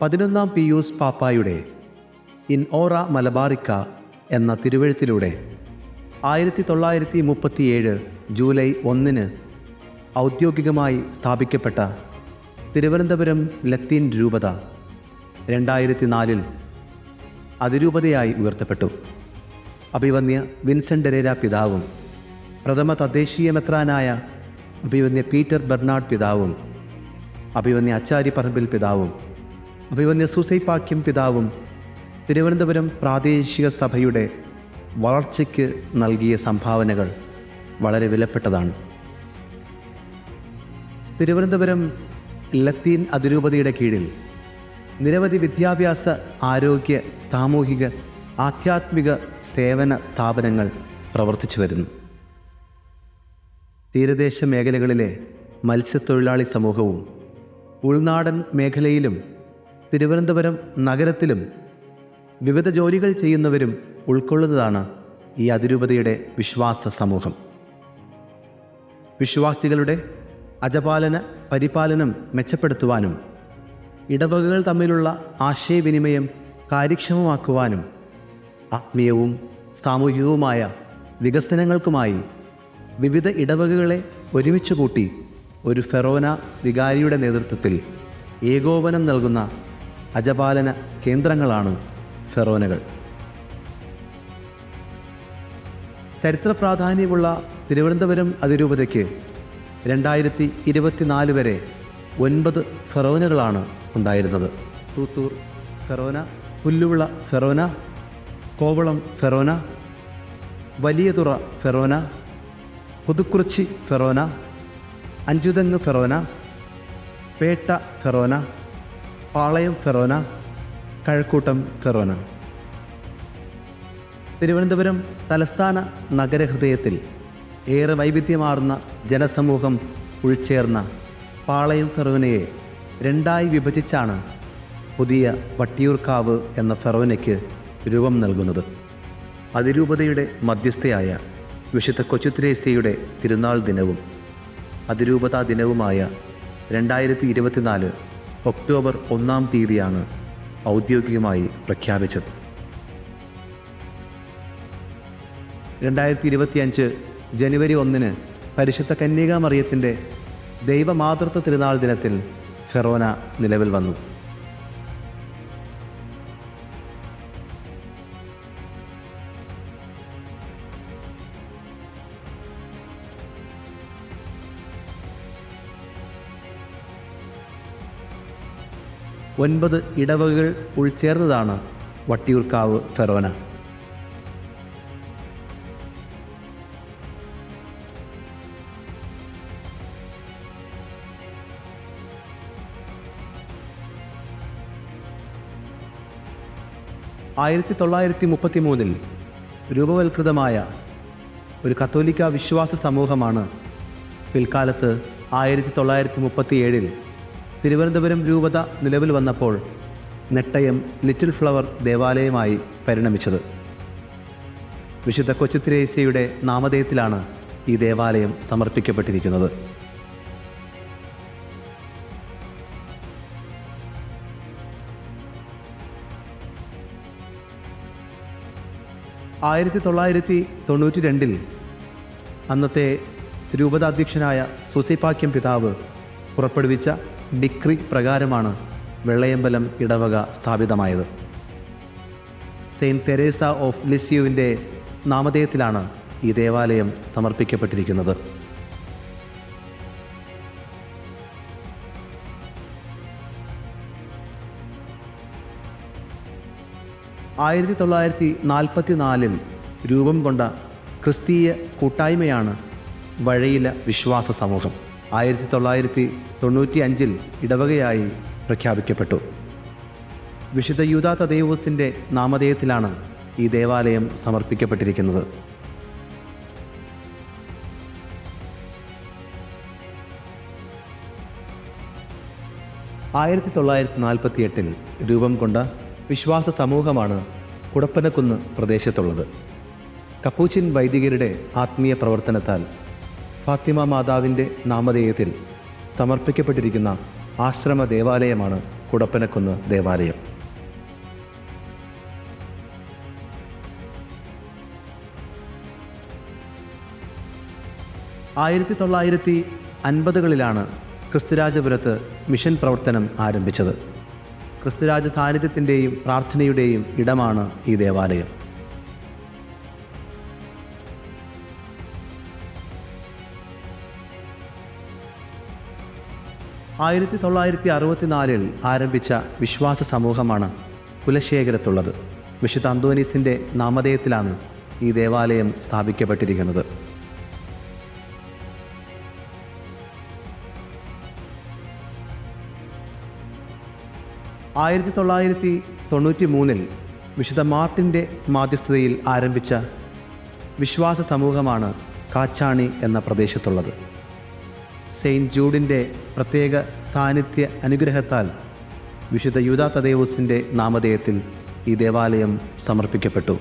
11-ാം Pius പാപ്പായുടെ in ഓറ മലബാറിക്ക എന്ന തിരുവെഴുത്തിലൂടെ 1937 July 1 ഔദ്യോഗികമായി സ്ഥാപിക്കപ്പെട്ട തിരുവനന്തപുരം ലത്തീൻ രൂപത 2004 അതിരൂപതയായി ഉയർത്തപ്പെട്ടു. അഭിവന്യ വിൻസെൻ്റ് ഡെരേര പിതാവും പ്രഥമ തദ്ദേശീയ മെത്രാനായ അഭിവന്യ പീറ്റർ ബെർണാഡ് പിതാവും അഭിവന്യ അച്ചാരിപ്പറമ്പിൽ പിതാവും അഭിവന്യ സൂസൈപ്പാക്യം പിതാവും തിരുവനന്തപുരം പ്രാദേശിക സഭയുടെ വളർച്ചയ്ക്ക് നൽകിയ സംഭാവനകൾ വളരെ വിലപ്പെട്ടതാണ്. തിരുവനന്തപുരം ലത്തീൻ അതിരൂപതയുടെ കീഴിൽ നിരവധി വിദ്യാഭ്യാസ, ആരോഗ്യ, സാമൂഹിക, ആധ്യാത്മിക സേവന സ്ഥാപനങ്ങൾ പ്രവർത്തിച്ചു വരുന്നു. തീരദേശ മേഖലകളിലെ മത്സ്യത്തൊഴിലാളി സമൂഹവും ഉൾനാടൻ മേഖലയിലും തിരുവനന്തപുരം നഗരത്തിലും വിവിധ ജോലികൾ ചെയ്യുന്നവരും ഉൾക്കൊള്ളുന്നതാണ് ഈ അതിരൂപതയുടെ വിശ്വാസ സമൂഹം. വിശ്വാസികളുടെ അജപാലന പരിപാലനം മെച്ചപ്പെടുത്തുവാനും ഇടവകകൾ തമ്മിലുള്ള ആശയവിനിമയം കാര്യക്ഷമമാക്കുവാനും ആത്മീയവും സാമൂഹികവുമായ വികസനങ്ങൾക്കുമായി വിവിധ ഇടവകകളെ ഒരുമിച്ച് കൂട്ടി ഒരു ഫെറോന വികാരിയുടെ നേതൃത്വത്തിൽ ഏകോപനം നൽകുന്ന അജപാലന കേന്ദ്രങ്ങളാണ് ഫെറോനകൾ. ചരിത്ര പ്രാധാന്യമുള്ള തിരുവനന്തപുരം അതിരൂപതയ്ക്ക് 2024 വരെ 9 ഫെറോനകളാണ് ഉണ്ടായിരുന്നത്. തൂത്തൂർ ഫെറോന, പുല്ലുവിള ഫെറോന, കോവളം ഫെറോന, വലിയതുറ ഫെറോന, പുതുക്കുറിച്ചി ഫെറോന, അഞ്ചുതെങ്ങ് ഫെറോന, പേട്ട ഫെറോന, പാളയം ഫെറോന, കഴക്കൂട്ടം ഫെറോന. തിരുവനന്തപുരം തലസ്ഥാന നഗരഹൃദയത്തിൽ ഏറെ വൈവിധ്യമാർന്ന ജനസമൂഹം ഉൾച്ചേർന്ന പാളയം ഫെറോനയെ 2ആയി വിഭജിച്ചാണ് പുതിയ വട്ടിയൂർക്കാവ് എന്ന ഫെറോനയ്ക്ക് രൂപം നൽകുന്നത്. അതിരൂപതയുടെ മധ്യസ്ഥയായ വിശുദ്ധ കൊച്ചുത്രേസ്യയുടെ തിരുനാൾ ദിനവും അതിരൂപതാ ദിനവുമായ 2024 ഒക്ടോബർ 1-ാം തീയതിയാണ് ഔദ്യോഗികമായി പ്രഖ്യാപിച്ചത്. 2025 ജനുവരി 1 പരിശുദ്ധ കന്യകാമറിയത്തിൻ്റെ ദൈവമാതൃത്വ തിരുനാൾ ദിനത്തിൽ ഫെറോന നിലവിൽ വന്നു. ഒൻപത് ഇടവകകൾ ഉൾച്ചേർന്നതാണ് വട്ടിയൂർക്കാവ് ഫെറോന. ആയിരത്തി 1933 രൂപവൽകൃതമായ ഒരു കത്തോലിക്ക വിശ്വാസ സമൂഹമാണ് പിൽക്കാലത്ത് 1937 തിരുവനന്തപുരം രൂപത നിലവിൽ വന്നപ്പോൾ നെട്ടയം ലിറ്റിൽ ഫ്ലവർ ദേവാലയമായി പരിണമിച്ചത്. വിശുദ്ധ കൊച്ചുത്രേസ്യയുടെ നാമധേയത്തിലാണ് ഈ ദേവാലയം സമർപ്പിക്കപ്പെട്ടിരിക്കുന്നത്. ആയിരത്തി 1992 അന്നത്തെ രൂപതാധ്യക്ഷനായ സൂസൈപ്പാക്യം പിതാവ് പുറപ്പെടുവിച്ച ഡിക്രി പ്രകാരമാണ് വെള്ളയമ്പലം ഇടവക സ്ഥാപിതമായത്. സെയിൻറ്റ് തെരേസ ഓഫ് ലിസ്യുവിൻ്റെ നാമധേയത്തിലാണ് ഈ ദേവാലയം സമർപ്പിക്കപ്പെട്ടിരിക്കുന്നത്. ആയിരത്തി 1944 രൂപം കൊണ്ട ക്രിസ്തീയ കൂട്ടായ്മയാണ് വഴയില വിശ്വാസ സമൂഹം. 1995 ഇടവകയായി പ്രഖ്യാപിക്കപ്പെട്ടു. വിശുദ്ധ യൂദാ തദേവൂസിൻ്റെ നാമധേയത്തിലാണ് ഈ ദേവാലയം സമർപ്പിക്കപ്പെട്ടിരിക്കുന്നത്. ആയിരത്തി 1948 രൂപം കൊണ്ട വിശ്വാസ സമൂഹമാണ് കുടപ്പനക്കുന്ന് പ്രദേശത്തുള്ളത്. കപ്പൂച്ചിൻ വൈദികരുടെ ആത്മീയ പ്രവർത്തനത്താൽ ഫാത്തിമ മാതാവിൻ്റെ നാമധേയത്തിൽ സമർപ്പിക്കപ്പെട്ടിരിക്കുന്ന ആശ്രമ ദേവാലയമാണ് കുടപ്പനക്കുന്ന് ദേവാലയം. ആയിരത്തി 1950കളിലാണ് ക്രിസ്തുരാജപുരത്ത് മിഷൻ പ്രവർത്തനം ആരംഭിച്ചത്. ക്രിസ്തുരാജ സാന്നിധ്യത്തിൻ്റെയും പ്രാർത്ഥനയുടെയും ഇടമാണ് ഈ ദേവാലയം. ആയിരത്തി 1964 ആരംഭിച്ച വിശ്വാസ സമൂഹമാണ് കുലശേഖരത്തുള്ളത്. വിശുദ്ധ അന്തോനീസിൻ്റെ നാമധേയത്തിലാണ് ഈ ദേവാലയം സ്ഥാപിക്കപ്പെട്ടിരിക്കുന്നത്. 1993 വിശുദ്ധ മാർട്ടിൻ്റെ മാധ്യസ്ഥതയിൽ ആരംഭിച്ച വിശ്വാസ സമൂഹമാണ് കാച്ചാണി എന്ന പ്രദേശത്തുള്ളത്. സെയിൻറ്റ് ജൂഡിൻ്റെ പ്രത്യേക സാന്നിധ്യ അനുഗ്രഹത്താൽ വിശുദ്ധ യൂദാ തദേവൂസിൻ്റെ നാമധേയത്തിൽ ഈ ദേവാലയം സമർപ്പിക്കപ്പെട്ടു.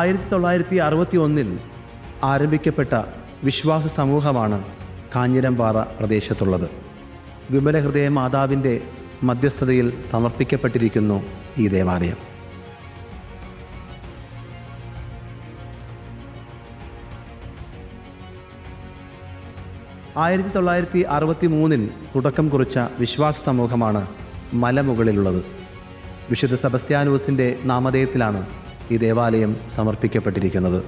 1961 ആരംഭിക്കപ്പെട്ട വിശ്വാസ സമൂഹമാണ് കാഞ്ഞിരംപാറ പ്രദേശത്തുള്ളത്. വിമലഹൃദയ മാതാവിൻ്റെ മധ്യസ്ഥതയിൽ സമർപ്പിക്കപ്പെട്ടിരിക്കുന്നു ഈ ദേവാലയം. ആയിരത്തി 1963 തുടക്കം കുറിച്ച വിശ്വാസ സമൂഹമാണ് മലമുകളിലുള്ളത്. വിശുദ്ധ സെബസ്ത്യാനോസിൻ്റെ നാമധേയത്തിലാണ് ഈ ദേവാലയം സമർപ്പിക്കപ്പെട്ടിരിക്കുന്നത്.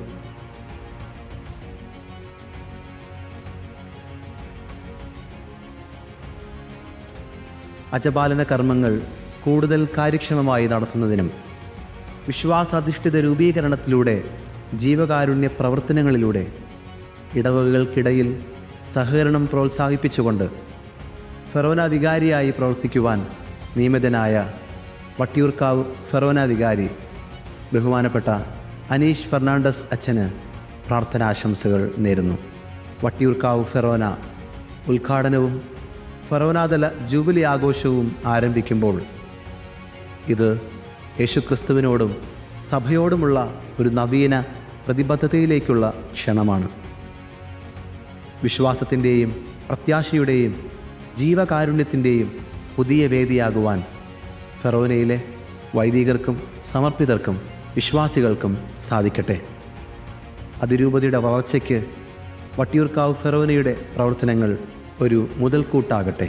അജപാലന കർമ്മങ്ങൾ കൂടുതൽ കാര്യക്ഷമമായി നടത്തുന്നതിനും വിശ്വാസാധിഷ്ഠിത രൂപീകരണത്തിലൂടെ ജീവകാരുണ്യ പ്രവർത്തനങ്ങളിലൂടെ ഇടവകകൾക്കിടയിൽ സഹകരണം പ്രോത്സാഹിപ്പിച്ചുകൊണ്ട് ഫെറോന വികാരിയായി പ്രവർത്തിക്കുവാൻ നിയമിതനായ വട്ടിയൂർക്കാവ് ഫെറോന വികാരി ബഹുമാനപ്പെട്ട അനീഷ് ഫെർണാണ്ടസ് അച്ഛന് പ്രാർത്ഥനാശംസകൾ നേരുന്നു. വട്ടിയൂർക്കാവ് ഫെറോന ഉദ്ഘാടനവും ഫെറോനാതല ജൂബിലി ആഘോഷവും ആരംഭിക്കുമ്പോൾ ഇത് യേശുക്രിസ്തുവിനോടും സഭയോടുമുള്ള ഒരു നവീന പ്രതിബദ്ധതയിലേക്കുള്ള ക്ഷണമാണ്. വിശ്വാസത്തിൻ്റെയും പ്രത്യാശയുടെയും ജീവകാരുണ്യത്തിൻ്റെയും പുതിയ വേദിയാകുവാൻ ഫെറോനയിലെ വൈദികർക്കും സമർപ്പിതർക്കും വിശ്വാസികൾക്കും സാധിക്കട്ടെ. അതിരൂപതയുടെ വളർച്ചയ്ക്ക് വട്ടിയൂർക്കാവ് ഫെറോനയുടെ പ്രവർത്തനങ്ങൾ ഒരു മുതൽക്കൂട്ടാകട്ടെ.